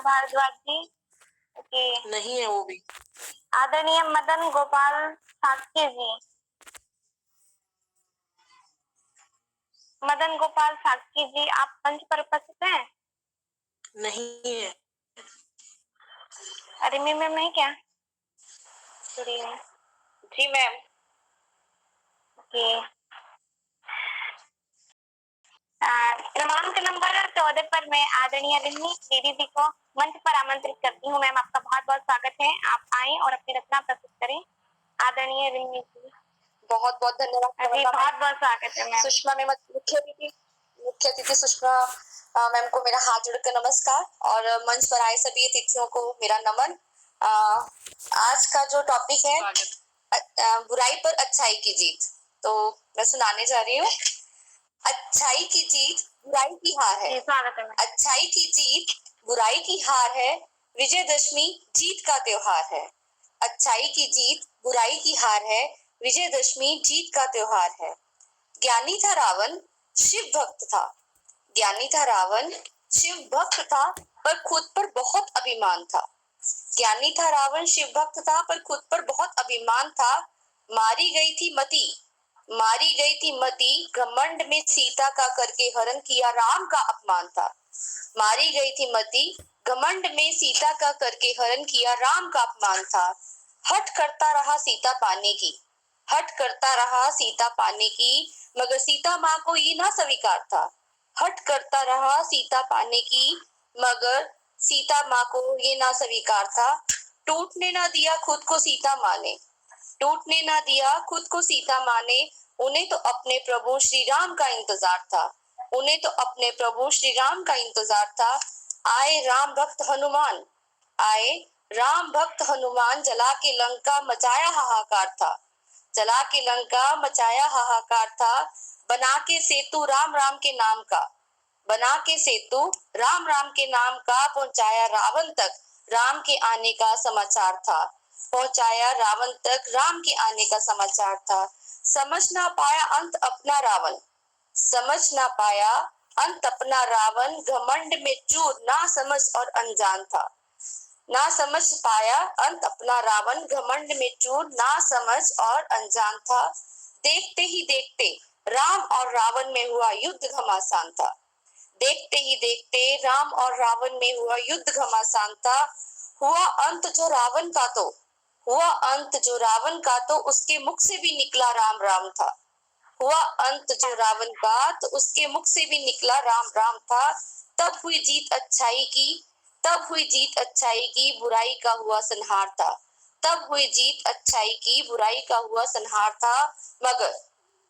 भारद्वाज जी। Okay. नहीं है वो भी। आदरणीय मदन गोपाल साक्य जी। मदन गोपाल साक्य जी, आप मंच पर उपस्थित हैं? नहीं है। रिमी मैम नहीं क्या? जी मैम। ओके। क्रमांक नंबर 14 पर मैं आदरणीय रिमी दीदी जी को मंच पर आमंत्रित करती हूँ। मैम, आपका बहुत बहुत स्वागत है। आप आए और अपनी रचना प्रस्तुत करें। आदरणीय रिमी जी, बहुत बहुत धन्यवाद। जी बहुत बहुत स्वागत है मैम। सुषमा मैम, मुख्य अतिथि सुषमा मैम को मेरा हाथ जोड़कर नमस्कार और मंच पर आए सभी अतिथियों को मेरा नमन। आज का जो टॉपिक है बुराई पर अच्छाई की जीत, तो मैं सुनाने जा रही हूँ। अच्छाई की जीत बुराई की हार है। स्वागत है। अच्छाई की जीत बुराई की हार है, विजयदशमी जीत का त्योहार है। अच्छाई की जीत बुराई की हार है, विजयदशमी जीत का त्योहार है। ज्ञानी था रावण, शिव भक्त था। ज्ञानी था रावण, शिव भक्त था, पर खुद पर बहुत अभिमान था। ज्ञानी था रावण, शिव भक्त था, पर खुद पर बहुत अभिमान था। मारी गई थी मति, मारी गई थी मति, घमंड में सीता का करके हरण किया राम का अपमान था। मारी गई थी मति, घमंड में सीता का करके हरण किया राम का अपमान था। हट करता रहा सीता पाने की, हट करता रहा सीता पाने की, मगर सीता माँ को ये ना स्वीकार था। हट करता रहा सीता पाने की, मगर सीता माँ को ये ना स्वीकार था। टूटने ना दिया खुद को सीता माँ ने, टूटने ना दिया खुद को सीता माँ ने। उन्हें तो अपने प्रभु श्री राम का इंतजार था, उन्हें तो अपने प्रभु श्री राम का इंतजार था। आए राम भक्त हनुमान, आए राम भक्त हनुमान, जला के लंका मचाया हाहाकार था, जला के लंका मचाया हाहाकार था। बना के सेतु राम राम के नाम का, बना के सेतु राम राम के नाम का, पहुंचाया रावण तक राम के आने का समाचार था, पहुंचाया रावण तक राम के आने का समाचार था। समझ ना पाया अंत अपना रावण, समझ ना पाया अंत अपना रावण, घमंड में चूर ना समझ और अनजान था। ना समझ पाया अंत अपना रावण, घमंड में चूर ना समझ और अनजान था। देखते ही देखते राम और रावण में हुआ युद्ध घमासान था, देखते ही देखते राम और रावण में हुआ युद्ध घमासान था। हुआ अंत जो रावण का तो, हुआ अंत जो रावण का तो, उसके मुख से भी निकला राम राम था। हुआ अंत जो रावण का तो उसके मुख से भी निकला राम राम था। तब हुई जीत अच्छाई की, तब हुई जीत अच्छाई की, बुराई का हुआ संहार था। तब हुई जीत अच्छाई की, बुराई का हुआ संहार था। मगर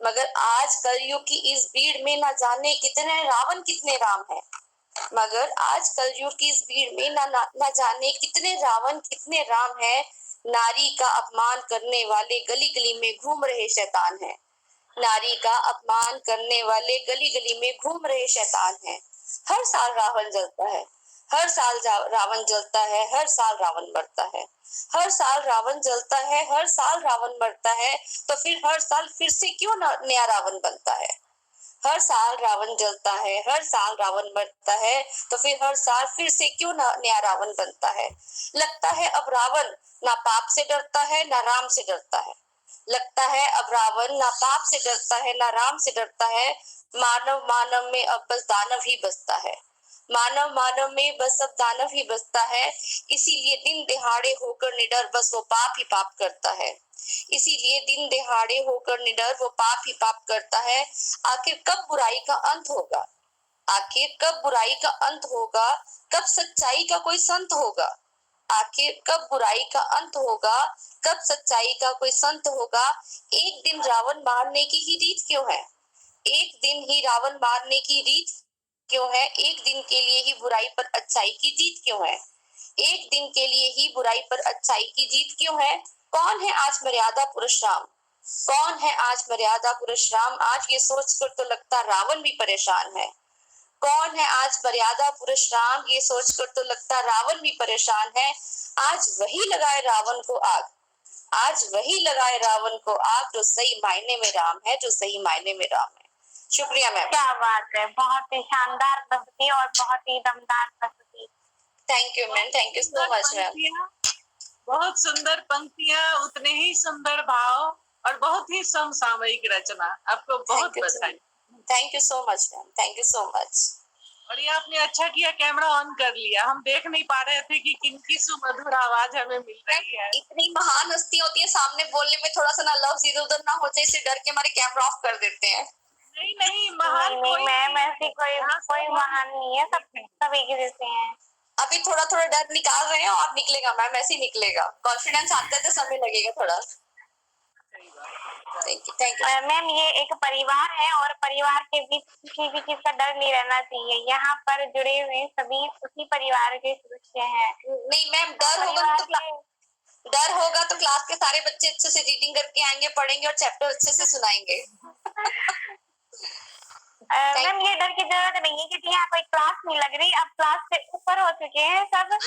मगर आज कलयुग की इस भीड़ में न जाने कितने रावण कितने राम हैं। मगर आज कलयुग की इस भीड़ में न जाने कितने रावण कितने राम हैं। नारी का अपमान करने वाले गली गली में घूम रहे शैतान हैं, नारी का अपमान करने वाले गली गली में घूम रहे शैतान हैं। हर साल रावण जलता है, हर साल रावण जलता है, हर साल रावण मरता है। हर साल रावण जलता है, हर साल रावण मरता है, तो फिर हर साल फिर से क्यों नया रावण बनता है। हर साल रावण जलता है, हर साल रावण मरता है, तो फिर हर साल फिर से क्यों नया रावण बनता है। लगता है अब रावण ना पाप से डरता है ना राम से डरता है, लगता है अब रावण ना पाप से डरता है ना राम से डरता है। मानव मानव में अब बस दानव ही बसता है, मानव मानव में बस अब दानव ही बसता है। इसीलिए दिन दिहाड़े होकर निडर बस वो पाप ही पाप करता है, इसीलिए दिन दिहाड़े होकर निडर वो पाप ही पाप करता है। आखिर कब बुराई का अंत होगा, आखिर कब बुराई का अंत होगा, कब सच्चाई का कोई संत होगा। आखिर कब बुराई का अंत होगा, कब सच्चाई का कोई संत होगा। एक दिन रावण मारने की ही रीत क्यों है, एक दिन ही रावण मारने की रीत क्यों है। एक दिन के लिए ही बुराई पर अच्छाई की जीत क्यों है, एक दिन के लिए ही बुराई पर अच्छाई की जीत क्यों है। कौन है आज मर्यादा पुरुष राम, कौन है आज मर्यादा पुरुष राम, आज ये सोचकर तो लगता रावण भी परेशान है। कौन है आज मर्यादा पुरुष राम, ये सोचकर तो लगता रावण भी परेशान है। आज वही लगाए रावण को आग, आज वही लगाए रावण को आग, जो सही मायने में राम है, जो सही मायने में राम है। शुक्रिया मैम। क्या बात है, बहुत ही शानदार प्रस्तुति और बहुत ही दमदार प्रस्तुति। Thank you ma'am, thank you so much ma'am. पंक्तियां, बहुत सुंदर पंक्तियां, उतने ही सुंदर भाव और बहुत ही समसामयिक रचना। आपको बहुत बधाई। Thank you so much ma'am, thank you so much. और ये आपने अच्छा किया कैमरा ऑन कर लिया, हम देख नहीं पा रहे थे कि किनकी सुमधुर आवाज हमें मिल रही है। इतनी महान हस्ती होती है, सामने बोलने में थोड़ा सा ना लफ्ज इधर उधर ना हो जाए, इससे डर के हमारे कैमरा ऑफ कर देते हैं। नहीं नहीं, महान कोई मैम ऐसी कोई महान नहीं है, सब एक जैसे हैं। अभी थोड़ा थोड़ा डर निकाल रहे हैं और निकलेगा मैम, ऐसे ही निकलेगा। कॉन्फिडेंस आते तो समय लगेगा थोड़ा। थैंक यू मैम ये एक परिवार है और परिवार के बीच किसी भी चीज का डर नहीं रहना चाहिए। यहाँ पर जुड़े हुए सभी उसी परिवार के सदस्य हैं। नहीं मैम, डर होगा तो क्लास के सारे बच्चे अच्छे से रीडिंग करके आएंगे, पढ़ेंगे और चैप्टर अच्छे से सुनाएंगे। मैम ये डर की जरूरत नहीं है क्योंकि यहाँ कोई क्लास नहीं लग रही, अब क्लास से ऊपर हो चुके हैं सब।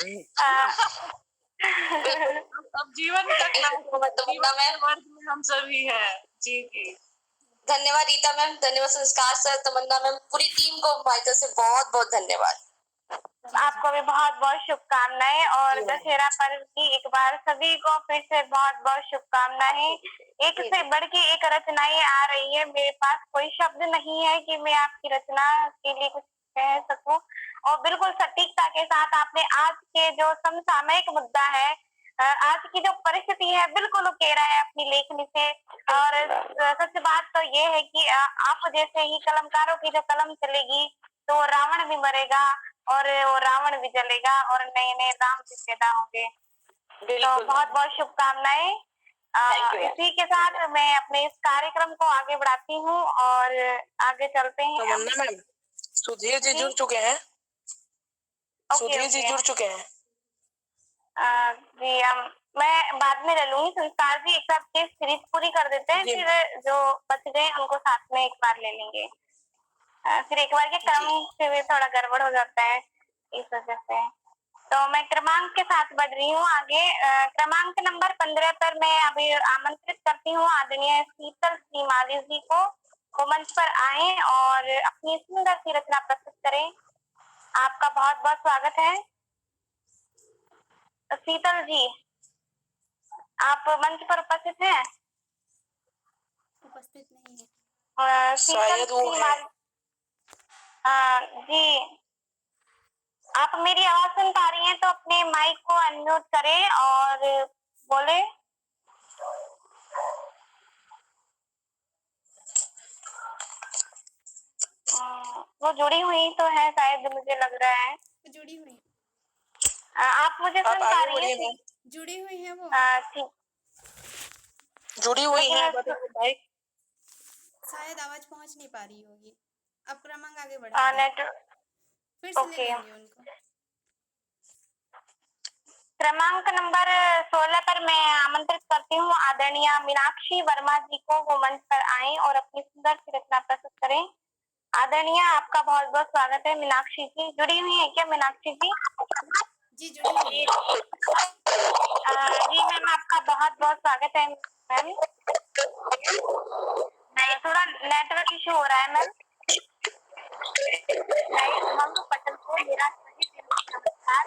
अब जीवन का तमन्ना मैम, वर्ग में हम सभी हैं। जी जी, धन्यवाद रीता मैम, धन्यवाद संस्कार सर, तमन्ना मैम, पूरी टीम को हमारी तरफ से बहुत बहुत धन्यवाद। आपको भी बहुत बहुत शुभकामनाएं और दशहरा पर्व की एक बार सभी को फिर से बहुत बहुत शुभकामनाएं। एक से बढ़ के एक रचनाएं आ रही है, मेरे पास कोई शब्द नहीं है कि मैं आपकी रचना के लिए कुछ कह सकूं। और बिल्कुल सटीकता के साथ आपने आज के जो समसामयिक मुद्दा है, आज की जो परिस्थिति है, बिल्कुल उकेरा है अपनी लेखनी से। और सच बात तो ये है कि आप जैसे ही कलमकारों की जो कलम चलेगी तो रावण भी मरेगा और वो रावण भी जलेगा और नए नए राम भी पैदा होंगे। तो बहुत बहुत शुभकामनाएं। इसी के साथ मैं अपने इस कार्यक्रम को आगे बढ़ाती हूँ और आगे चलते हैं। तमन्ना मैम, सुधीर जी जुड़ चुके हैं। सुधीर जी जुड़ चुके हैं। जी मैं बाद में ले लूंगी। संस्कार जी एक साथ केस सीरीज पूरी कर देते हैं, फिर जो बच गए उनको साथ में एक बार ले लेंगे। फिर एक बार के क्रम से थोड़ा गड़बड़ हो जाता है इस वजह से। तो मैं क्रमांक के साथ बढ़ रही हूँ आगे। क्रमांक नंबर 15 पर मैं अभी आमंत्रित करती हूँ आदरणीय शीतल श्रीमाली जी को मंच पर आए और अपनी सुंदर सी रचना प्रस्तुत करें। आपका बहुत बहुत स्वागत है। शीतल जी, आप मंच पर उपस्थित हैं? उपस्थित नहीं है। शायद वो है। जी, आप मेरी आवाज सुन पा रही हैं तो अपने माइक को अनम्यूट करें और बोले। वो जुड़ी हुई तो है शायद, मुझे लग रहा है जुड़ी हुई। आप मुझे सुन पा रही हैं? जुड़ी हुई है वो। ठीक, जुड़ी हुई है। शायद आवाज पहुंच नहीं पा रही होगी। अब क्रमांक आगे बढ़ा फिर से ले लेंगे उनको। क्रमांक नंबर 16 पर मैं आमंत्रित करती हूँ आदरणीय मीनाक्षी वर्मा जी को वो मंच पर आए और अपनी सुंदर सी रचना प्रस्तुत करें। आदरणीय, आपका बहुत बहुत स्वागत है। मीनाक्षी जी जुड़ी हुई है क्या? मीनाक्षी जी जी जुड़ी हुई है। जी मैम, आपका बहुत बहुत स्वागत है मैम। थोड़ा नेटवर्क इशू हो रहा है मैम। पटल को मेरा नमस्कार।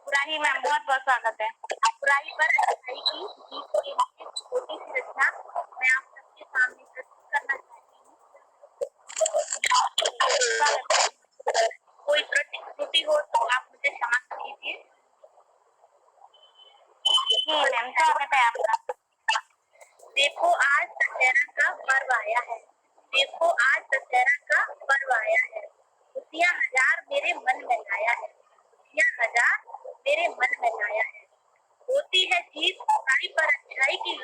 बुराई मैम, बहुत बहुत स्वागत है। बुराई पर अच्छाई की जीत के लिए छोटी सी रचना मैं आप सबके सामने प्रस्तुत करना चाहती हूँ। कोई त्रुटि हो तो आप मुझे क्षमा कीजिए। जी मैम, स्वागत है आपका। देखो आज दशहरा का पर्व आया है। देखो आज दशहरा का पर्व आया है। खुशियाँ हजार मेरे मन में लाया है। खुशियाँ हजार मेरे मन में लाया है। होती है जीत बुराई पर अच्छाई की।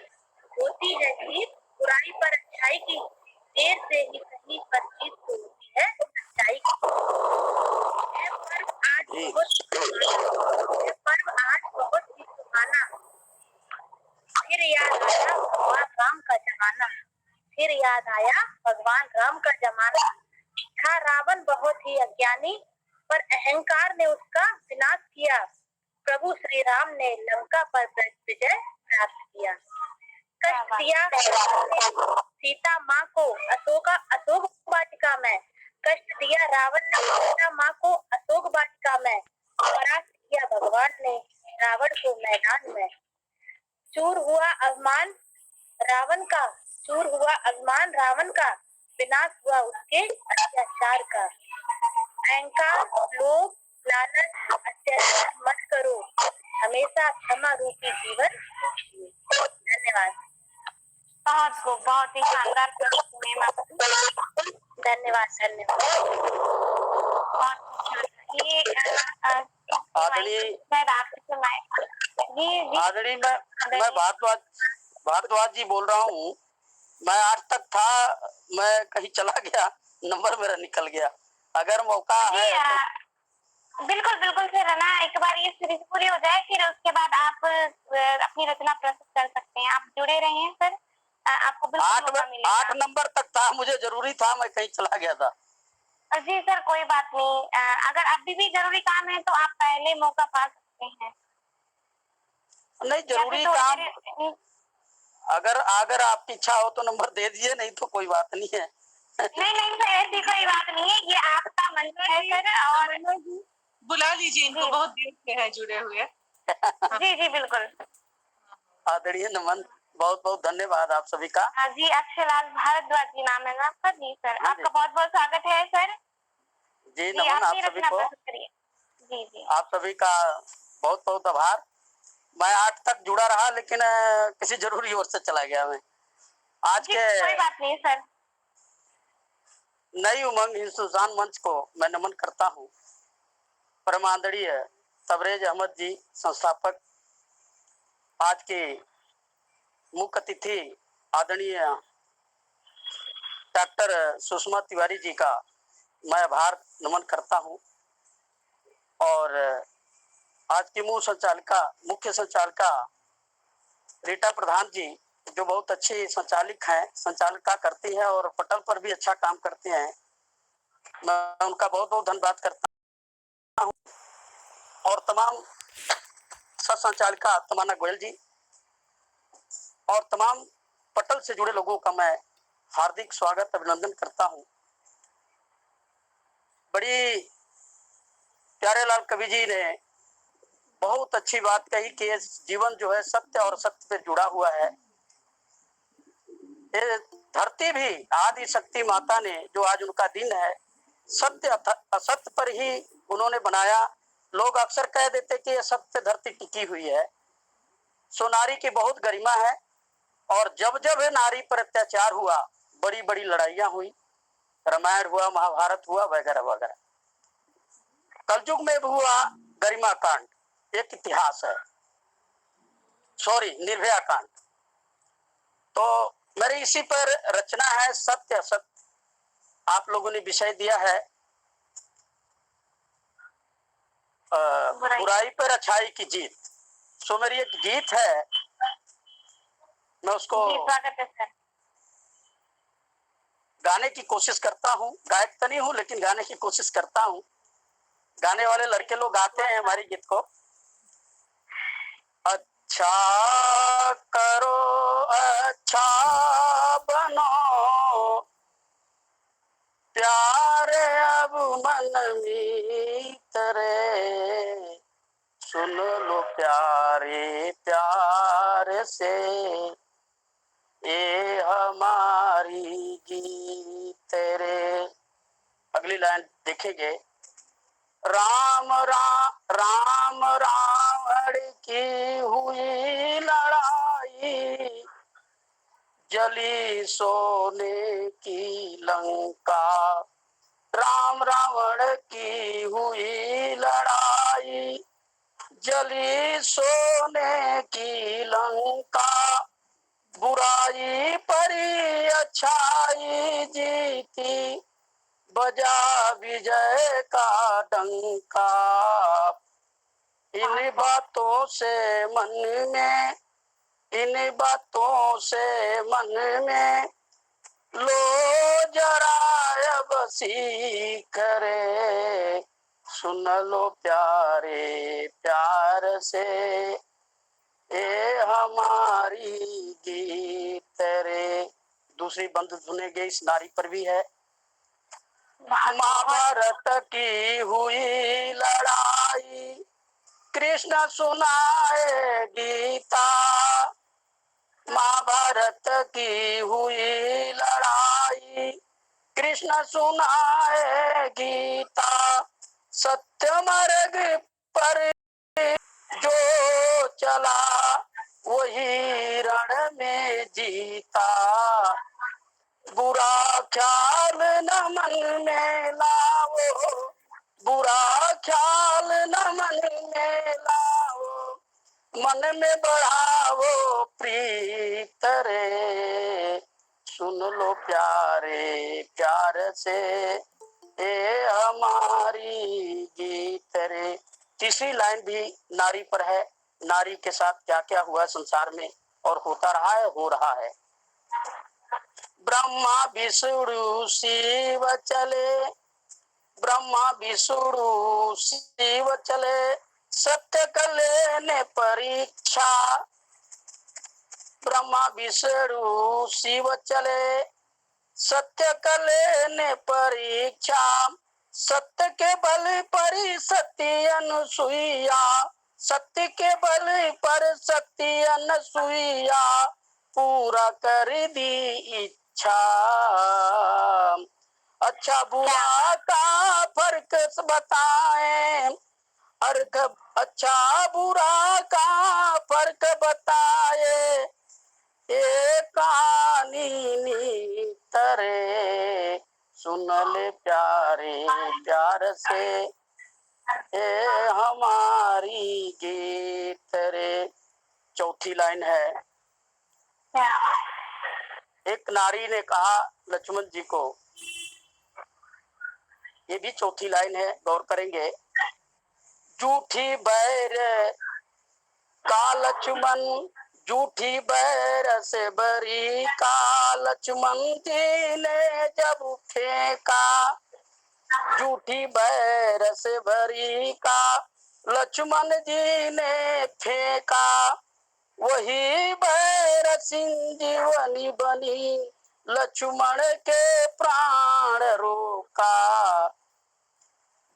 होती है जीत बुराई पर अच्छाई की। देर से ही सही पर जीत तो होती है सच्चाई की। यह पर्व आज बहुत ही सुहाना। फिर याद आया भगवान राम का जमाना। फिर याद आया भगवान राम का जमाना। था रावण बहुत ही अज्ञानी, पर अहंकार ने उसका विनाश किया। प्रभु श्री राम ने लंका पर विजय प्राप्त किया। कष्ट दिया सीता माँ को अशोक वाटिका में। कष्ट दिया रावण ने सीता माँ को अशोक वाटिका में। भगवान ने रावण को मैदान में, चूर हुआ अभिमान रावण का, चूर हुआ अभिमान रावण का, विनाश हुआ उसके अत्याचार का। अहंकार, लोभ, लालच, अत्याचार मत करो, हमेशा क्षमा रूपी जीवन जियो। धन्यवाद। बहुत ही शानदार प्रस्तुति मैम आपकी। धन्यवाद धन्यवाद। बहुत अच्छा। ये शायद आपसे सुनाए। जी आदरणीय मैं भारद्वाज जी बोल रहा हूँ। मैं आज तक था, मैं कहीं चला गया, नंबर मेरा निकल गया। अगर मौका है तो... बिल्कुल बिल्कुल सर, है ना, एक बार ये सीरीज पूरी हो जाए फिर उसके बाद आप अपनी रचना प्रस्तुत कर सकते हैं। आप जुड़े रहे हैं सर, आपको बिल्कुल मौका मिलेगा। 8 नंबर तक था, मुझे जरूरी था, मैं कहीं चला गया था। जी सर कोई बात नहीं, अगर अभी भी जरूरी काम है तो आप पहले मौका पा सकते हैं। नहीं जरूरी काम, अगर आपकी इच्छा हो तो नंबर दे दीजिए, नहीं तो कोई बात नहीं है। नहीं सर, ऐसी कोई बात नहीं है, ये आपका मन है सर। और बुला लीजिए इनको, बहुत देर से है जुड़े हुए। जी बिल्कुल। आदरणीय नमन, बहुत बहुत धन्यवाद आप सभी का। जी अक्षयलाल भारद्वाज जी नाम है ना आपका? जी सर, आपका बहुत बहुत स्वागत है सर। जी नमन आप सभी को। जी आप सभी का बहुत बहुत आभार। मैं 8 तक जुड़ा रहा, लेकिन किसी जरूरी ओर से चला गया मैं। आज के कोई बात नहीं सर। नई उमंग हिंदुस्तान मंच को मैं नमन करता हूँ। परमादरणीय तबरेज अहमद जी संस्थापक, आज के मुख्य अतिथि आदरणीय डॉक्टर सुषमा तिवारी जी का मैं आभार नमन करता हूँ। और आज की मुख्य संचालिका रीटा प्रधान जी, जो बहुत अच्छी संचालिका करती है और पटल पर भी अच्छा काम करते हैं, मैं उनका बहुत बहुत धन्यवाद करता हूँ। और तमाम सह संचालिका तमन्ना गोयल जी और तमाम पटल से जुड़े लोगों का मैं हार्दिक स्वागत अभिनंदन करता हूँ। बड़ी प्यारेलाल कवि जी ने बहुत अच्छी बात कही कि जीवन जो है सत्य और सत्य पे जुड़ा हुआ है। ये धरती भी आदि शक्ति माता ने, जो आज उनका दिन है, सत्य असत्य पर ही उन्होंने बनाया। लोग अक्सर कह देते कि असत्य धरती टिकी हुई है। सो नारी की बहुत गरिमा है, और जब जब नारी पर अत्याचार हुआ, बड़ी बड़ी लड़ाइयां हुई, रामायण हुआ, महाभारत हुआ, वगैरह वगैरह। कलयुग में भी हुआ गरिमा कांड, एक इतिहास है, निर्भया कांड। तो मेरी इसी पर रचना है सत्य असत्य। आप लोगों ने विषय दिया है बुराई पर अच्छाई की जीत। सो मेरी एक गीत है, मैं उसको गाने की कोशिश करता हूँ। गायक तो नहीं हूँ, लेकिन गाने की कोशिश करता हूँ। गाने वाले लड़के लोग गाते हैं हमारी गीत को। अच्छा करो अच्छा बनो, प्यारे अब मन मीतरे, सुन लो प्यारे प्यार से ये हमारी गीत तेरे। अगली लाइन देखेंगे। राम रावण की हुई लड़ाई, जली सोने की लंका। राम रावण की हुई लड़ाई, जली सोने की लंका। बुराई परी अच्छाई जीती, बजा विजय का डंका। इन बातों से मन में लो जरा अब सीख रे, सुन लो प्यारे प्यार से ये हमारी गीत रे। दूसरी बंद सुनेंगे, इस नारी पर भी है। महाभारत की हुई लड़ाई, कृष्ण सुनाए गीता, महाभारत की हुई लड़ाई। कृष्ण सुनाए गीता, सत्य मार्ग पर जो चला वही रण में जीता। बुरा ख्याल न मन में लाओ, बुरा ख्याल न मन में लाओ, मन में बढ़ाओ प्रीत रे। सुन लो प्यारे प्यार से ए हमारी गीत रे। तीसरी लाइन भी नारी पर है। नारी के साथ क्या क्या हुआ संसार में और होता रहा है, हो रहा है। ब्रह्मा विष्णु शिव चले, ब्रह्मा विष्णु शिव चले, सत्य कले ने परीक्षा। ब्रह्मा विष्णु शिव चले, सत्य कले ने परीक्षा। सत्य के बल पर सत्य अनुसुईया, सत्य के बल पर सत्य अनुसुईया पूरा कर दी इच्छा। अच्छा बुरा का फर्क बताएं, अर्क अच्छा बुरा का फर्क बताए, एक कहानी तरे। सुन ले प्यारे प्यार से ए हमारी गीत रे। चौथी लाइन है। एक नारी ने कहा लक्ष्मण जी को, ये भी चौथी लाइन है, गौर करेंगे। झूठी बैर का लक्ष्मण, झूठी बैर से बरी का लक्ष्मण जी ने जब फेंका। झूठी बैर से भरी का लक्ष्मण जी ने फेंका, वही बैर संजीवनी बनी लक्ष्मण के प्राण रोका।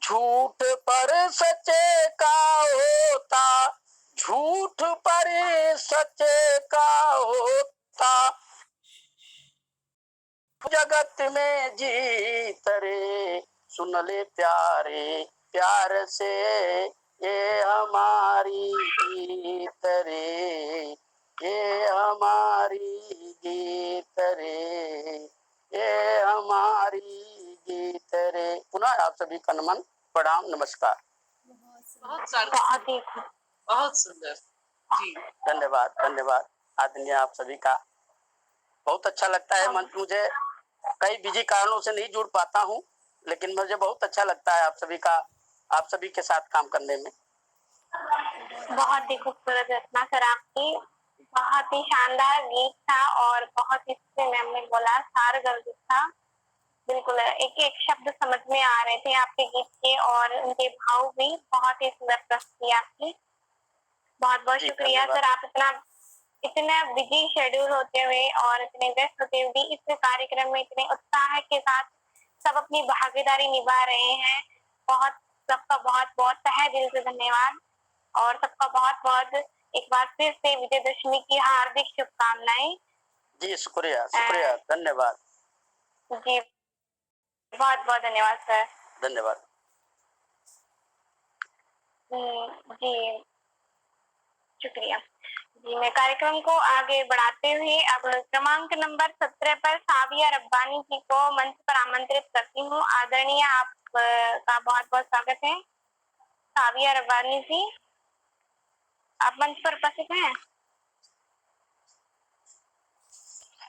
झूठ पर सच्चे का होता, झूठ पर सच्चे का होता, जगत में जीत रे। सुन ले प्यारे प्यार से ये हमारी गीत रे, ये हमारी गीत रे, ये हमारी गीत रे। पुनः आप सभी का नमन प्रणाम नमस्कार। बहुत सारे बहुत सुंदर जी। धन्यवाद धन्यवाद आदरणीय आप सभी का। बहुत अच्छा लगता है मंच, मुझे कई बिजी कारणों से नहीं जुड़ पाता हूँ, लेकिन मुझे बहुत अच्छा लगता है आप सभी के साथ काम करने में। बहुत ही खूबसूरत रचना सर आपकी, बहुत ही शानदार गीत था और बहुत ही मैम ने बोला सारगर्भित था। बिल्कुल एक एक शब्द समझ में आ रहे थे आपके गीत के और उनके भाव भी बहुत ही सुंदर प्रस्तुति आपकी। बहुत बहुत शुक्रिया सर, आप इतना बिजी शेड्यूल होते हुए और इतने व्यस्त होते हुए भी इस कार्यक्रम में इतने उत्साह के साथ सब अपनी भागीदारी निभा रहे हैं। सबका बहुत बहुत तहे दिल से धन्यवाद और सबका बहुत बहुत एक बार फिर से विजयदशमी की हार्दिक शुभकामनाएं। जी शुक्रिया शुक्रिया, धन्यवाद जी, बहुत बहुत धन्यवाद सर। धन्यवाद जी शुक्रिया जी। मैं कार्यक्रम को आगे बढ़ाते हुए अब क्रमांक नंबर 17 पर साविया रब्बानी जी को मंच पर आमंत्रित करती हूँ। आदरणीय आप का बहुत बहुत स्वागत है। साविया रब्बानी जी, आप मंच पर उपस्थित हैं?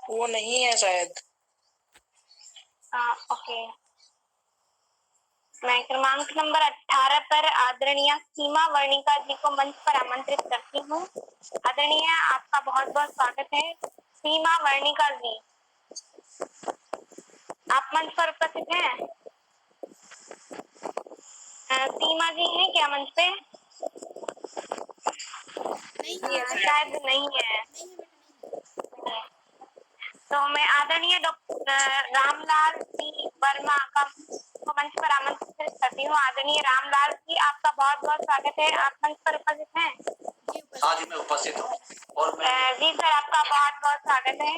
वो नहीं है शायद। ओके, मैं क्रमांक नंबर 18 पर आदरणीय सीमा वर्णिका जी को मंच पर आमंत्रित करती हूँ। आदरणीय आपका बहुत बहुत स्वागत है। सीमा वर्णिका जी, आप मंच पर उपस्थित हैं? सीमा जी हैं क्या मंच पे? शायद नहीं है। तो मैं आदरणीय डॉक्टर रामलाल सी वर्मा का मंच पर आमंत्रित करती करती हूँ। आदरणीय रामलाल जी, आपका बहुत बहुत स्वागत है। आप मंच पर उपस्थित हैं? जी उपस्थित हाँ जी, मैं उपस्थित हूँ और मैं जी सर, आपका बहुत बहुत स्वागत है।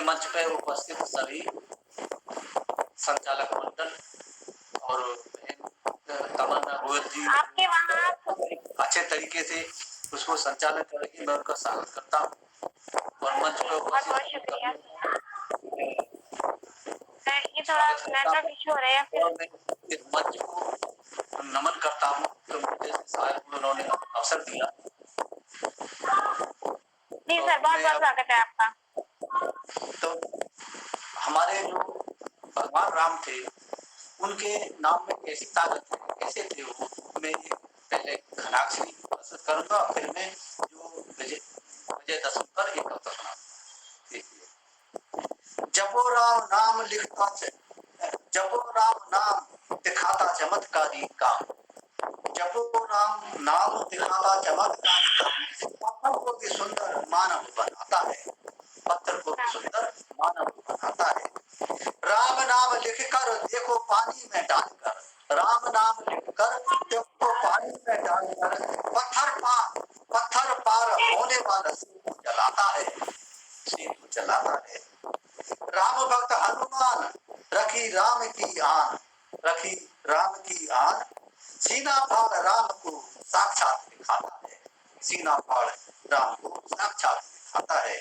मंच पर उपस्थित सभी संचालक मंडल और तमन्ना गोयल जी आपके वहाँ अच्छे तरीके से उसको संचालन करेंगे, मैं उनका स्वागत करता हूँ और मंच पर बहुत बहुत उपस्थित शुक्रिया। ये थोड़ा नेटवर्क इशू हो रहा है फिर। और मैं इस मंच को नमन करता हूँ तो मुझे शायद उन्होंने अवसर दिया। जी सर, बहुत बहुत स्वागत है आपका। तो हमारे जो भगवान राम थे उनके नाम में कैसी ताकत है, कैसे थे वो, मैं एक पहले घनाक्षरी प्रस्तुत करूंगा, फिर मैं जो विजयदशमी पर एक कविता सुनाऊंगा। जपो राम नाम लिखता जपो राम नाम दिखाता चमत्कारी काम, जपो राम नाम दिखाता चमत्कारी काम, पत्थर को भी सुंदर मानव बनाता है, पत्थर को भी सुंदर मानव बनाता है। राम नाम लिखकर देखो पानी में डालकर, राम नाम लिखकर देखो पानी में डालकर, पत्थर पार होने वाला सेतु जलाता है, सेतु जलाता है। राम भक्त हनुमान रखी राम की आन, रखी राम की आन, सीना फाड़ राम को साक्षात दिखाता है, सीना फाड़ राम को साक्षात दिखाता है।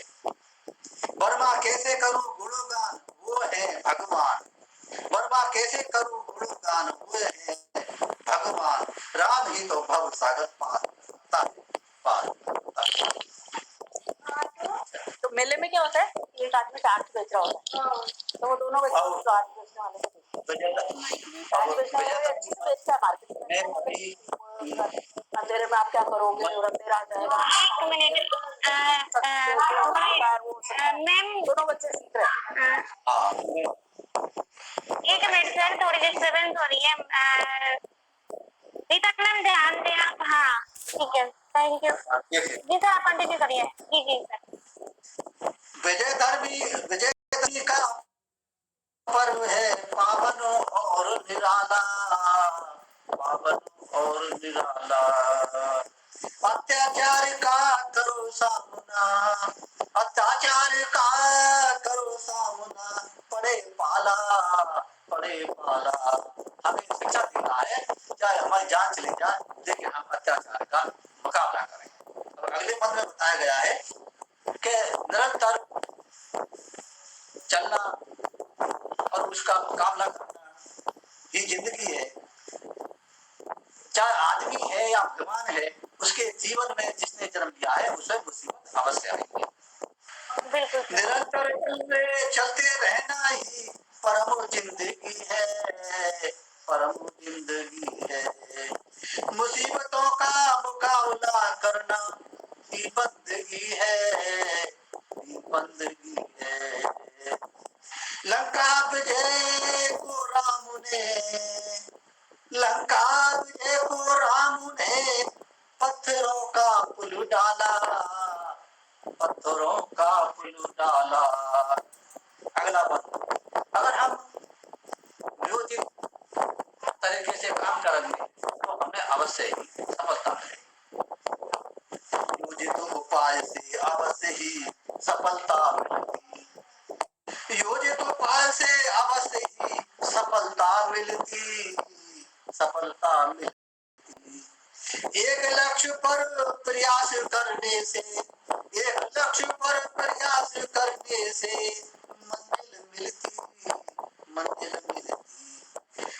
वर्मा कैसे करूं गुणगान वो है भगवान, वर्मा कैसे करूं गुणगान वो है भगवान, राम ही तो भव सागर पार करता है, पार करता है। तो मेले में क्या होता है, एक आदमी टाट बेच रहा होता है, तो वो दोनों बच्चे टाट बेचने वाले को टाट बेचने वाले अच्छे से बेचता है मार्केट में। अंधेरे में आप क्या करोगे, अंधेरा आ जाएगा। एक मिनट मैम, दोनों बच्चे सीख रहे हैं। एक मिनट सर, थोड़ी डिस्टर्बेंस हो रही है। रीता मैम ध्यान दें आप। हाँ ठीक है, थैंक यू जी सर, आप कंटिन्यू करिए। जी जी सर। विजयदशमी का पर्व है पावन और निराला, पावन और निराला, अत्याचार का करो सामना, अत्याचार का करो सामना, पड़े पाला, पड़े पाला। हमें शिक्षा देता है, चाहे हमारी जान चली जाए लेकिन हम अत्याचार का मुकाबला करें। और अगले पद में बताया गया है कि निरंतर चलना और उसका मुकाबला करना ये जिंदगी है। चाहे आदमी है या भगवान है, उसके जीवन में जिसने जन्म लिया है उसे मुसीबत अवश्य आएगी। निरंतर चलते रहना ही परम जिंदगी है, परम जिंदगी है। मुसीबतों का मुकाबला करना ही बंदगी है, बंदगी है। लंका विजय को राम ने, लंका विजय को राम ने पत्थरों का पुल डाला, पत्थरों का पुल डाला। अगला पद, अगर हम नियोजित तरीके से काम करेंगे तो हमें अवश्य ही सफलता मिलेगी। नियोजित उपाय से अवश्य ही सफलता मिलेगी, योजित उपाय से अवश्य ही सफलता मिलती, सफलता मिलती। एक लक्ष्य पर प्रयास करने से, एक लक्ष्य पर प्रयास करने से मंजिल मिलती, मंजिल मिलती।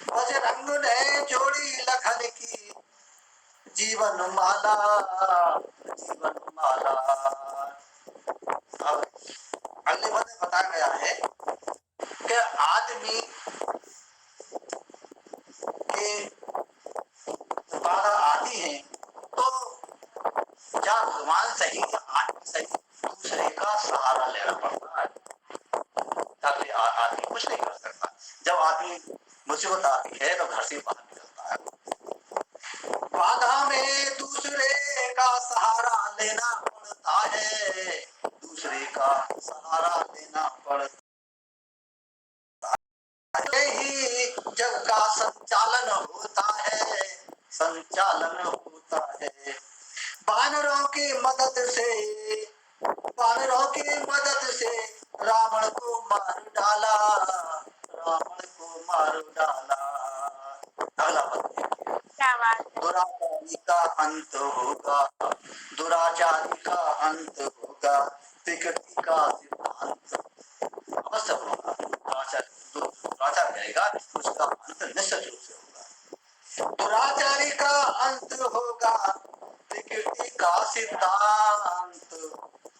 बजरंग ने जोड़ी लखन की जीवन माला, जीवन माला। अब अगले पद में बताया गया है कि आदमी के बाधा आती है तो क्या भगवान सही या आदमी सही, दूसरे का सहारा लेना पड़ता है, ताकि आदमी कुछ नहीं कर सकता। जब आदमी मुसीबत आती है तो घर से बाहर निकलता है। बाधा में दूसरे का सहारा लेना पड़ता है, दूसरे का सहारा लेना पड़ता है। ही जग का संचालन करता है। वानरों की मदद से रावण को मार डाला, रावण को मार डाला। अगला पद देखिए। क्या बात है। दुराचारी का अंत होगा, दुराचारी का अंत होगा, विकृति का सिद्धांत अवश्य होगा। दुराचार करेगा तो उसका अंत निश्चित रूप से होगा। दुराचारी का अंत होगा, विकृति का सिद्धांत।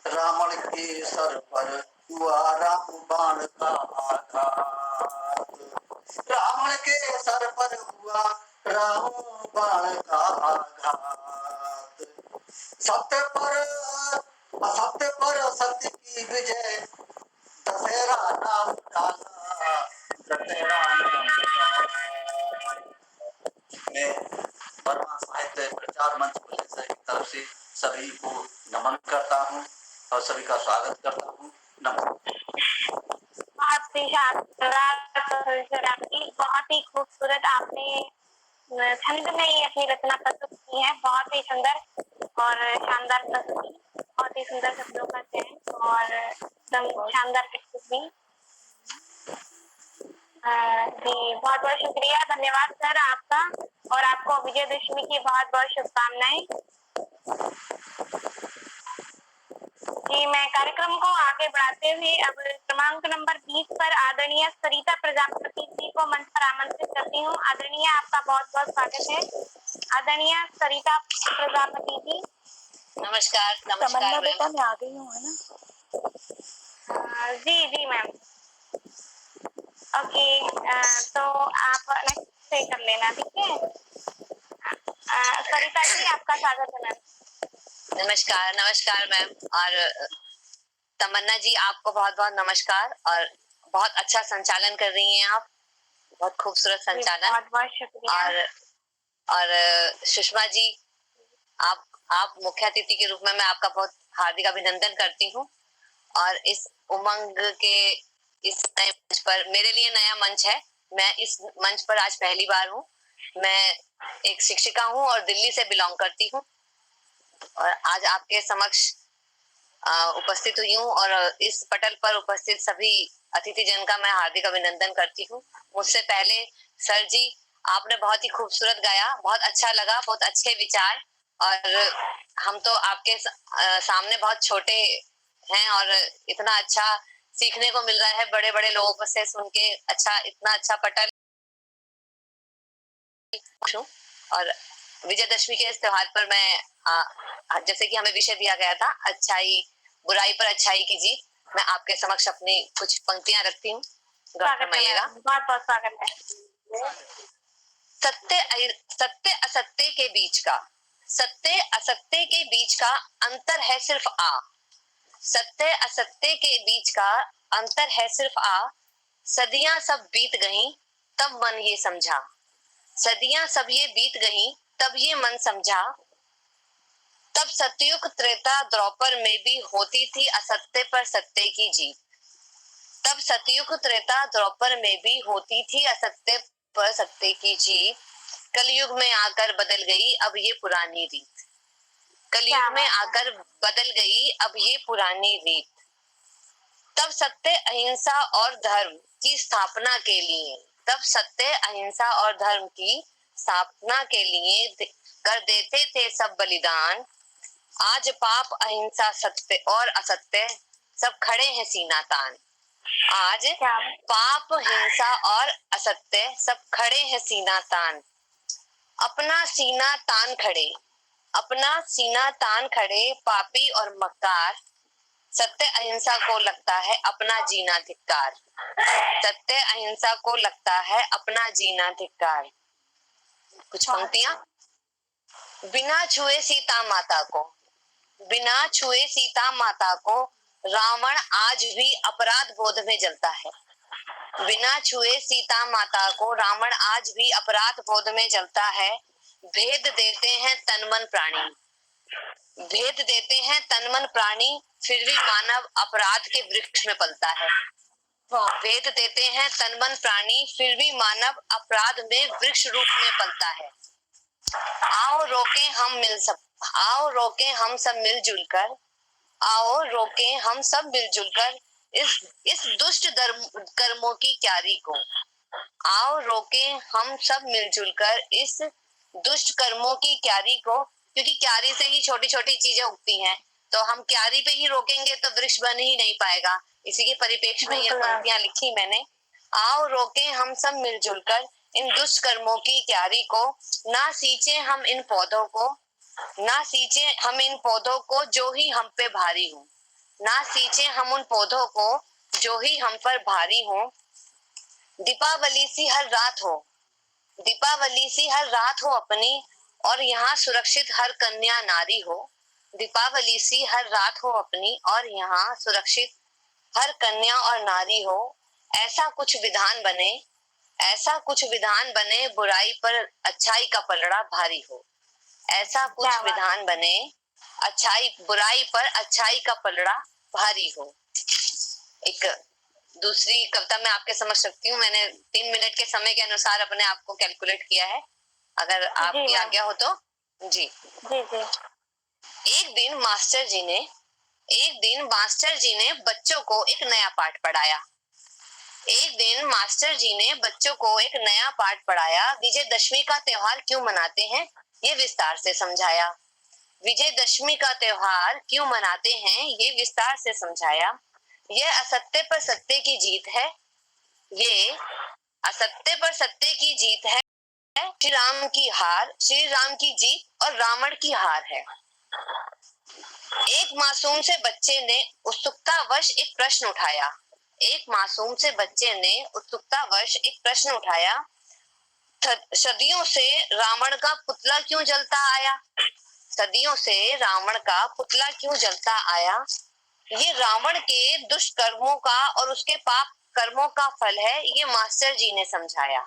रावण के सर पर हुआ राम बाण का आघात, रावण के सर पर हुआ राम बाण का आघात। सत्य पर असत्य की विजय, दशहरा नाम डाला, दशहरा नाम डाला। मैं वर्मा साहित्य प्रचार मंच पुलिस की तरफ से सभी को नमन करता हूँ और सभी का स्वागत करता हूँ। नमस्कार। बहुत ही शानदार प्रस्तुति आपकी, बहुत ही खूबसूरत आपने छंद में ही अपनी रचना प्रस्तुत की है। बहुत ही सुंदर और शानदार प्रस्तुति, बहुत ही सुंदर शब्दों का चयन और एकदम शानदार प्रस्तुति। जी बहुत बहुत शुक्रिया, धन्यवाद सर आपका, और आपको विजयदशमी की बहुत बहुत शुभकामनाएं। जी मैं कार्यक्रम को आगे बढ़ाते हुए अब क्रमांक नंबर 20 पर आदरणीय सरिता प्रजापति जी को मंच पर आमंत्रित करती हूँ। आदरणीय आपका बहुत बहुत स्वागत है। आदरणीय सरिता प्रजापति जी। नमस्कार। नमस्कार बेटा, मैं आ गई हूँ, है ना? जी जी मैम। ओके, तो आप नेक्स्ट से कर लेना, ठीक है। सरिता जी आपका स्वागत है मैम। नमस्कार। नमस्कार मैम, और तमन्ना जी आपको बहुत बहुत नमस्कार, और बहुत अच्छा संचालन कर रही हैं आप, बहुत खूबसूरत संचालन। बहुत बहुत शुक्रिया। और सुषमा जी, आप मुख्य अतिथि के रूप में मैं आपका बहुत हार्दिक अभिनंदन करती हूँ। और इस उमंग के इस नए मंच पर, मेरे लिए नया मंच है, मैं इस मंच पर आज पहली बार हूँ। मैं एक शिक्षिका हूँ और दिल्ली से बिलोंग करती हूँ, और आज आपके समक्ष उपस्थित हुई हूँ, और इस पटल पर उपस्थित सभी अतिथि जन का मैं हार्दिक अभिनंदन करती हूँ। मुझसे पहले सर जी, आपने बहुत ही खूबसूरत गाया, बहुत अच्छा लगा, बहुत अच्छे विचार, और हम तो आपके सामने बहुत छोटे हैं, और इतना अच्छा सीखने को मिल रहा है बड़े बड़े लोगों से सुन के। अच्छा, इतना अच्छा पटल। और विजयदशमी के इस त्योहार पर मैं जैसे कि हमें विषय दिया गया था, अच्छाई बुराई पर अच्छाई की जीत, मैं आपके समक्ष अपनी कुछ पंक्तियां रखती हूँ। स्वागत है, बहुत बहुत स्वागत है। सत्य असत्य के बीच का, सत्य असत्य के बीच का अंतर है सिर्फ आ। सत्य असत्य के बीच का अंतर है सिर्फ आ। सदियां सब बीत गईं तब मन ये समझा। सदियां सब ये बीत गईं तब ये मन समझा। तब सतयुग त्रेता द्वापर में भी होती थी असत्य पर सत्य की जीत। तब सतयुग त्रेता द्वापर में भी होती थी असत्य पर सत्य की जीत। कलयुग में आकर बदल गई अब ये पुरानी रीत। कलयुग में आकर बदल गई अब ये पुरानी रीत। तब सत्य अहिंसा और धर्म की स्थापना के लिए, तब सत्य अहिंसा और धर्म की स्थापना के लिए कर देते थे सब बलिदान। आज पाप अहिंसा सत्य और असत्य सब खड़े हैं सीना तान। आज पाप हिंसा और असत्य सब खड़े हैं सीना तान। अपना सीना तान खड़े, अपना सीना तान खड़े पापी और मक्कार। सत्य अहिंसा को लगता है अपना जीना धिक्कार। सत्य अहिंसा को लगता है अपना जीना धिक्कार। कुछ पंक्तियां। बिना छुए सीता माता को, बिना छुए सीता माता को रावण आज भी अपराध बोध में जलता है। बिना छुए सीता माता को रावण आज भी अपराध बोध में जलता है। भेद देते हैं तन मन प्राणी, भेद देते हैं तन मन प्राणी, फिर भी मानव अपराध के वृक्ष में पलता है। भेद देते हैं तन मन प्राणी, फिर भी मानव अपराध में वृक्ष रूप में पलता है। आओ रोके हम सब मिलजुल कर, आओ रोके हम सब मिलजुल कर इस दुष्ट कर्मों की क्यारी को। आओ रोके हम सब मिलजुल कर इस दुष्ट कर्मों की क्यारी को, क्योंकि क्यारी से ही छोटी छोटी चीजें उगती हैं, तो हम क्यारी पे ही रोकेंगे तो वृक्ष बन ही नहीं पाएगा। इसी के परिप्रेक्ष्य में ये पंक्तियां लिखी मैंने। आओ रोके हम सब मिलजुल कर इन दुष्ट कर्मों की क्यारी को, ना सींचे हम इन पौधों को, ना सींचे हम इन पौधों को जो ही हम पे भारी हो, ना सींचे हम उन पौधों को जो ही हम पर भारी हो। दीपावली सी हर रात हो, दीपावली सी हर रात हो अपनी, और यहाँ सुरक्षित हर कन्या नारी हो। दीपावली सी हर रात हो अपनी, और यहाँ सुरक्षित हर कन्या और नारी हो। ऐसा कुछ विधान बने, ऐसा कुछ विधान बने, बुराई पर अच्छाई का पलड़ा भारी हो। ऐसा कुछ विधान बने, बुराई पर अच्छाई का पलड़ा भारी हो। एक दूसरी कविता मैं आपके समझ रखती हूँ। मैंने 3 मिनट के समय के अनुसार अपने आप को कैलकुलेट किया है, अगर आपकी आज्ञा हो तो। जी जी जी। एक दिन मास्टर जी ने बच्चों को एक नया पाठ पढ़ाया। एक दिन मास्टर जी ने बच्चों को एक नया पाठ पढ़ाया। विजयदशमी का त्योहार क्यों मनाते हैं, ये विस्तार से समझाया। विजयदशमी का त्योहार क्यों मनाते हैं, ये विस्तार से समझाया। यह असत्य पर सत्य की जीत है, ये असत्य पर सत्य की जीत है। श्री राम की हार, श्री राम की जीत और रावण की हार है। एक मासूम से बच्चे ने उत्सुकतावश एक प्रश्न उठाया। एक मासूम से बच्चे ने उत्सुकतावश एक प्रश्न उठाया। सदियों से रावण का पुतला क्यों जलता आया, सदियों से रावण का पुतला क्यों जलता आया। ये रावण के दुष्कर्मों का और उसके पाप कर्मों का फल है, ये मास्टर जी ने समझाया।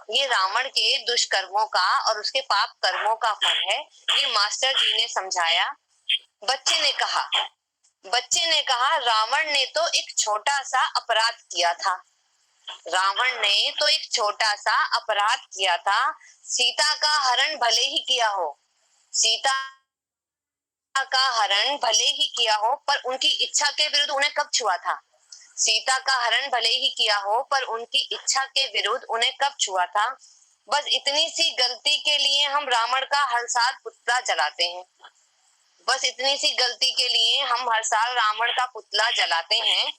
ये रावण के दुष्कर्मों का और उसके पाप कर्मों का फल है, ये मास्टर जी ने समझाया। बच्चे ने कहा रावण ने तो एक छोटा सा अपराध किया था, रावण ने तो एक छोटा सा अपराध किया था। सीता का हरण भले ही किया हो, सीता का हरण भले ही किया हो, पर उनकी इच्छा के विरुद्ध उन्हें कब छुआ था। सीता का हरण भले ही किया हो, पर उनकी इच्छा के विरुद्ध उन्हें कब छुआ था। बस इतनी सी गलती के लिए हम रावण का हर साल पुतला जलाते हैं, बस इतनी सी गलती के लिए हम हर साल रावण का पुतला जलाते हैं।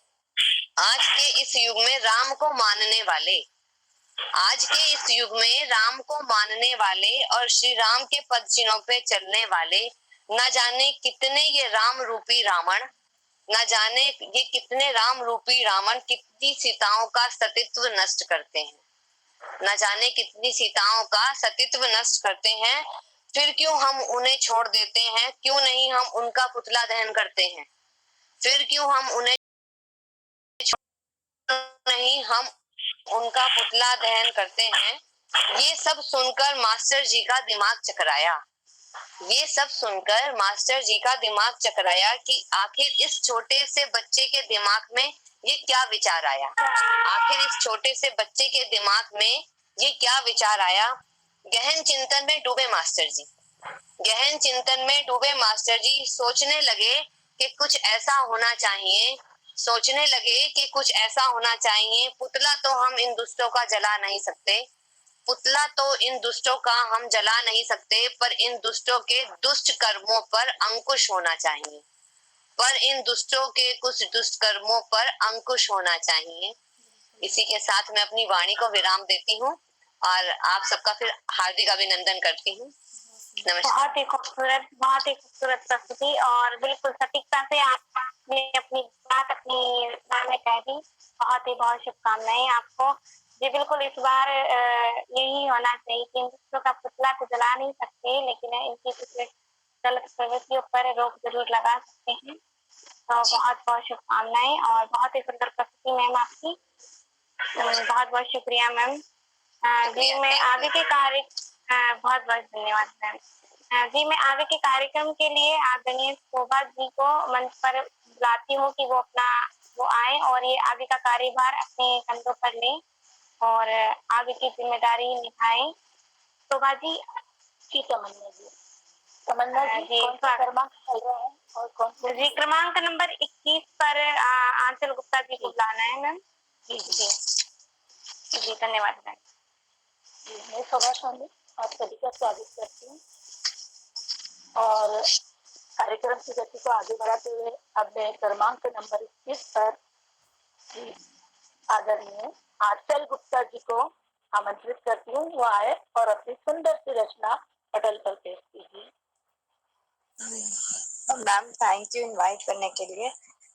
आज के इस युग में राम को मानने वाले, आज के इस युग में राम को मानने वाले और श्री राम के पद चिन्हों पे चलने वाले, न जाने कितने ये राम रूपी रावण, न जाने ये कितने राम रूपी रावण कितनी सीताओं का सतीत्व नष्ट करते हैं, न जाने कितनी सीताओं का सतीत्व नष्ट करते हैं। फिर क्यों हम उन्हें छोड़ देते हैं, क्यों नहीं हम उनका पुतला दहन करते हैं, फिर क्यों हम उन्हें नहीं हम उनका पुतला दहन करते हैं। ये सब सुनकर मास्टर जी का दिमाग चकराया, ये सब सुनकर मास्टर जी का दिमाग चकराया कि आखिर इस छोटे से बच्चे के दिमाग में ये क्या विचार आया, आखिर इस छोटे से बच्चे के दिमाग में ये क्या विचार आया। गहन चिंतन में डूबे मास्टर जी, गहन चिंतन में डूबे मास्टर जी सोचने लगे कि कुछ ऐसा होना चाहिए, सोचने लगे कि कुछ ऐसा होना चाहिए। पुतला तो हम इन दुष्टों का जला नहीं सकते, पुतला तो इन दुष्टों का हम जला नहीं सकते, पर इन दुष्टों के दुष्ट कर्मों पर अंकुश होना चाहिए, पर इन दुष्टों के कुछ दुष्ट कर्मों पर अंकुश होना चाहिए। इसी के साथ मैं अपनी वाणी को विराम देती हूँ और आप सबका फिर हार्दिक अभिनंदन करती हूँ। बहुत ही खूबसूरत प्रस्तुति और बिल्कुल सटीकता से आपने अपनी बात अपनी बात में कह दी। बहुत शुभकामनाएं आपको जी। बिल्कुल इस बार यही होना चाहिए कि इन दुष्टों का पुतला तो जला नहीं सकते, लेकिन इनकी कुछ गलत प्रवृत्तियों पर रोक जरूर लगा सकते हैं। तो बहुत शुभकामनाएं और बहुत ही सुंदर प्रस्तुति मैम आपकी। बहुत शुक्रिया मैम। जी मैं आगे के कार्य बहुत धन्यवाद मैम। जी मैं आगे के कार्यक्रम के लिए आदरणीय शोभा जी को मंच पर बुलाती हूँ कि वो आए और ये आगे का कार्यभार अपने कंधों पर लें और आगे की जिम्मेदारी निभाएं। शोभा जी की तमन्ना जी। तमन्ना जी कौन सा क्रमांक चल रहा है और कौन सा? जी क्रमांक नंबर 21 पर आंचल गुप्ता जी को बुलाना है मैम। जी जी जी धन्यवाद मैम। जी मैं शोभा स्वामी आप सभी का स्वागत करती हूँ और कार्यक्रम की गति को आगे बढ़ाते हुए अब मैं क्रमांक नंबर 21 पर श्री आदरणीय आंचल गुप्ता जी को आमंत्रित करती हूँ, वो आए और अपनी सुंदर सी रचना पटल पर पेश कीजिए। मैम थैंक यू इनवाइट करने के लिए।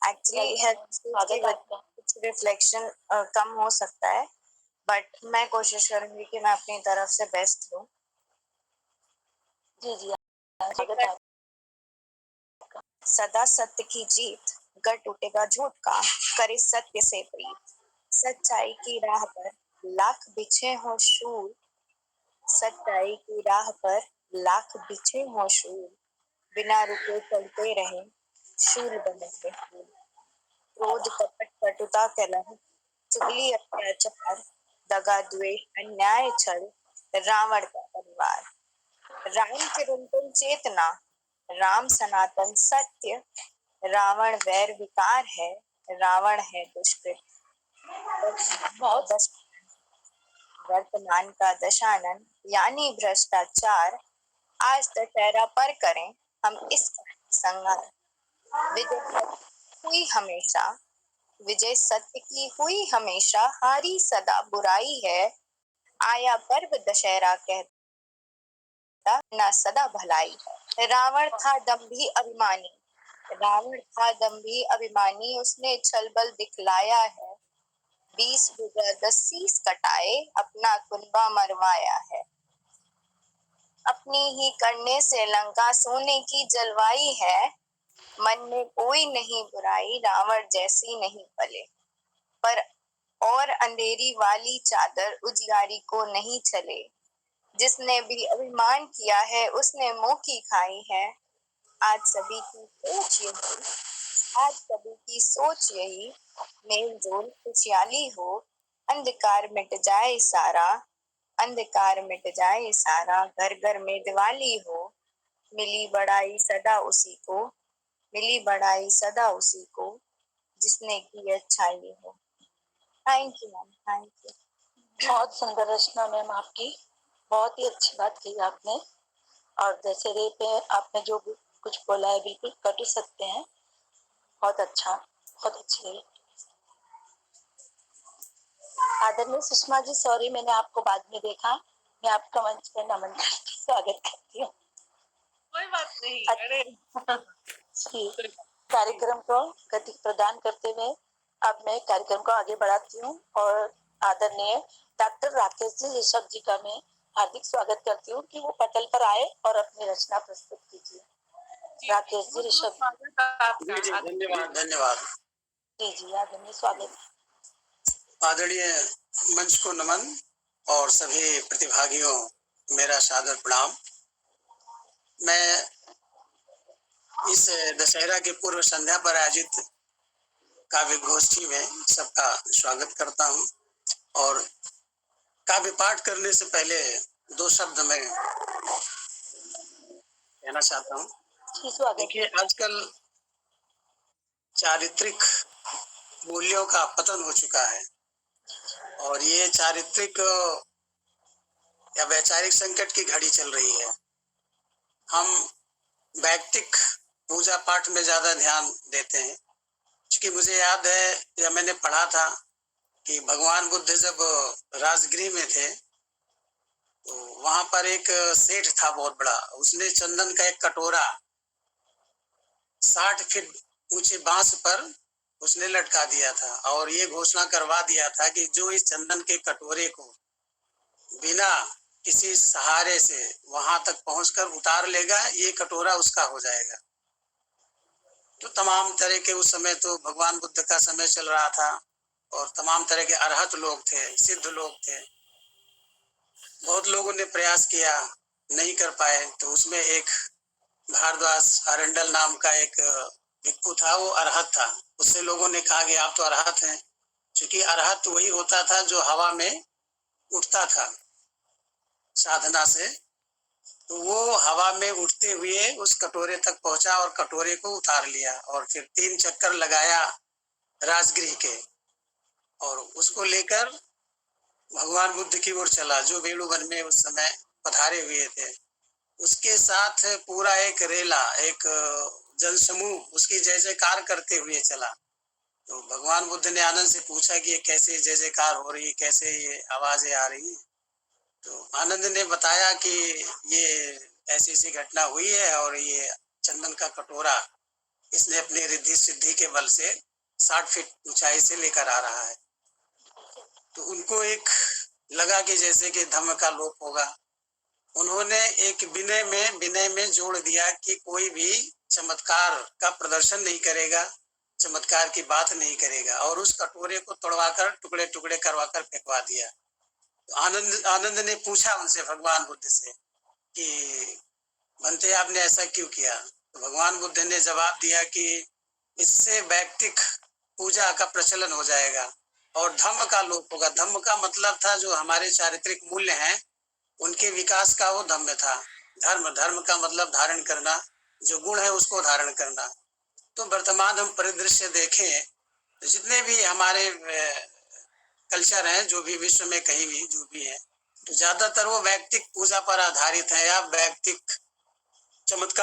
एक्चुअली कुछ रिफ्लेक्शन कम हो सकता है बट मैं कोशिश करूंगी कि मैं अपनी तरफ से बेस्ट दूं। जी जी सदा सत्य की जीत, गर टूटेगा झूठ का, करे सत्य से प्रीत। सच्चाई की राह पर लाख बिछे हो शूल, सच्चाई की राह पर लाख बिछे हो शूल, बिना रुके चलते रहे शूल बने के फूल। क्रोध कपट कटुता कलह, चुगली अत्याचार, दगा द्वेष अन्याय छल, रावण का परिवार। राम चिरंतन चेतना, राम सनातन सत्य, रावण वैर विकार है, रावण है दुष्कृत। वर्तमान का दशानन यानी भ्रष्टाचार, आज दशहरा पर करें हम इसका संहार। विजय हुई हमेशा, विजय सत्य की हुई हमेशा, हारी सदा बुराई है, आया पर्व दशहरा कहता ना सदा भलाई। रावण था दंभी अभिमानी, रावण था दंभी अभिमानी, उसने छल बल दिखलाया है, 20 भुजा 10 शीश कटाए, अपना कुनबा मरवाया है। अपनी ही करने से लंका सोने की जलवाई है, मन में कोई नहीं बुराई, रावण जैसी नहीं पले। पर और अंधेरी वाली चादर उजियारी को नहीं चले, जिसने भी अभिमान किया है उसने मुंह की खाई है। आज सभी की सोच यही, आज सभी की सोच यही, मेल जोल खुशहाली हो, अंधकार मिट जाए सारा, अंधकार मिट जाए सारा, घर घर में दिवाली हो, मिली बढ़ाई सदा उसी को, मिली बढ़ाई सदा उसी को, जिसने की अच्छाई हो। Thank you ma'am, thank you. बहुत सुंदर रचना मैम आपकी, बहुत ही अच्छी बात कही आपने। और दशहरे पे आपने जो कुछ बोला है बिल्कुल कट सकते हैं, बहुत अच्छा, बहुत अच्छी लगी। आदरणीय सुषमा जी, सॉरी मैंने आपको बाद में देखा, मैं आपका मंच पर नमन करके स्वागत करती हूँ। कोई बात नहीं। अरे कार्यक्रम को गति प्रदान करते हुए अब मैं कार्यक्रम को आगे बढ़ाती हूँ और आदरणीय डॉक्टर राकेश जी ऋषभ जी का मैं हार्दिक स्वागत करती हूँ कि वो पटल पर आए और अपनी रचना प्रस्तुत कीजिए। राकेश जी ऋषभ जी धन्यवाद धन्यवाद। जी जी आदरणीय स्वागत। आदरणीय मंच को नमन और सभी प्रतिभागियों मेरा सादर प्रणाम। मैं इस दशहरा के पूर्व संध्या पर आयोजित काव्य गोष्ठी में सबका स्वागत करता हूं और काव्य पाठ करने से पहले 2 शब्द मैं कहना चाहता हूं। देखिए आजकल चारित्रिक मूल्यों का पतन हो चुका है और ये चारित्रिक या वैचारिक संकट की घड़ी चल रही है। हम वैयक्तिक पूजा पाठ में ज्यादा ध्यान देते हैं, क्योंकि मुझे याद है या मैंने पढ़ा था कि भगवान बुद्ध जब राजगृह में थे तो वहां पर एक सेठ था बहुत बड़ा, उसने चंदन का एक कटोरा 60 फीट ऊंचे बांस पर उसने लटका दिया था और ये घोषणा करवा दिया था कि जो इस चंदन के कटोरे को बिना किसी सहारे से वहां तक पहुंचकर उतार लेगा, ये कटोरा उसका हो जाएगा। तो तमाम तरह के उस समय तो भगवान बुद्ध का समय चल रहा था और तमाम तरह के अरहत लोग थे, सिद्ध लोग थे। बहुत लोगों ने प्रयास किया, नहीं कर पाए। तो उसमें एक भारद्वाज अरंडल नाम का एक भिक्खु था, वो अरहत था। उससे लोगों ने कहा कि आप तो अरहत हैं, क्योंकि अरहत वही होता था जो हवा में उठता था साधना से। तो वो हवा में उठते हुए उस कटोरे तक पहुंचा और कटोरे को उतार लिया और फिर 3 चक्कर लगाया राजगृह के और उसको लेकर भगवान बुद्ध की ओर चला, जो वेणुवन में उस समय पधारे हुए थे। उसके साथ पूरा एक रेला, एक जनसमूह उसकी जय जयकार करते हुए चला। तो भगवान बुद्ध ने आनंद से पूछा कि ये कैसे जय जयकार हो रही है, कैसे ये आवाजें आ रही है। तो आनंद ने बताया कि ये ऐसी ऐसी घटना हुई है और ये चंदन का कटोरा इसने अपनी रिद्धि सिद्धि के बल से 60 फीट ऊंचाई से लेकर आ रहा है। तो उनको एक लगा कि जैसे कि धम्म का लोप होगा। उन्होंने एक विनय में जोड़ दिया कि कोई भी चमत्कार का प्रदर्शन नहीं करेगा, चमत्कार की बात नहीं करेगा और उस कटोरे को तोड़वाकर टुकड़े टुकड़े करवाकर फेंकवा दिया। तो आनंद ने पूछा उनसे, भगवान बुद्ध से, कि बनते आपने ऐसा क्यों किया? तो भगवान बुद्ध ने जवाब दिया कि इससे वैयक्तिक पूजा का प्रचलन हो जाएगा और धम्म का लोप होगा। धम्म का मतलब था जो हमारे चारित्रिक मूल्य हैं उनके विकास का वो धम्म था। धर्म का मतलब धारण करना, जो गुण है उसको धारण करना। तो वर्तमान हम परिदृश्य देखें तो जितने भी हमारे कल्चर हैं, जो भी विश्व में कहीं भी जो भी है, तो ज्यादातर वो वैयक्तिक पूजा पर आधारित है या वैयक्तिक चमत्कार